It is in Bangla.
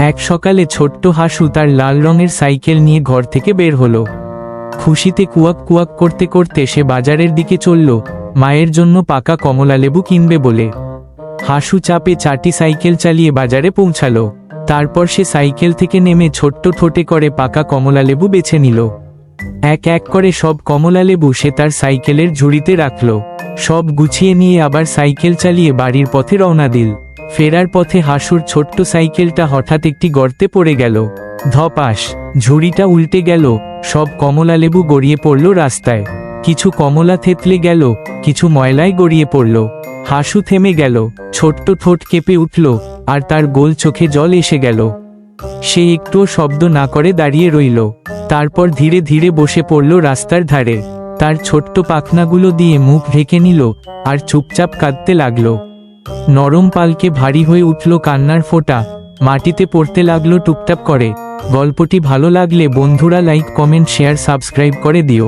এক সকালে ছোট্ট হাসু তার লাল রঙের সাইকেল নিয়ে ঘর থেকে বের হলো। খুশিতে কুয়াক কুয়াক করতে করতে সে বাজারের দিকে চলল, মায়ের জন্য পাকা কমলালেবু কিনবে বলে। হাসু চাপে চাটি সাইকেল চালিয়ে বাজারে পৌঁছালো। তারপর সে সাইকেল থেকে নেমে ছোট্ট ঠোঁটে করে পাকা কমলালেবু বেছে নিল। এক এক করে সব কমলালেবু সে তার সাইকেলের ঝুড়িতে রাখল। সব গুছিয়ে নিয়ে আবার সাইকেল চালিয়ে বাড়ির পথে রওনা দিল। ফেরার পথে হাসুর ছোট্ট সাইকেলটা হঠাৎ একটি গর্তে পড়ে গেল। ধপাস! ঝুড়িটা উল্টে গেল, সব কমলালেবু গড়িয়ে পড়ল রাস্তায়। কিছু কমলা থেতলে গেল, কিছু ময়লায় গড়িয়ে পড়ল। হাসু থেমে গেল, ছোট্ট ঠোঁট কেঁপে উঠল, আর তার গোল চোখে জল এসে গেল। সে একটুও শব্দ না করে দাঁড়িয়ে রইল। তারপর ধীরে ধীরে বসে পড়ল রাস্তার ধারে। তার ছোট্ট পাখনাগুলো দিয়ে মুখ ঢেকে নিল, আর চুপচাপ কাঁদতে লাগল। নরম পালকে ভারী হয়ে উঠল কান্নার ফোঁটা, মাটিতে পড়তে লাগলো টুপটাপ করে। গল্পটি ভালো লাগলে বন্ধুরা লাইক, কমেন্ট, শেয়ার, সাবস্ক্রাইব করে দিও।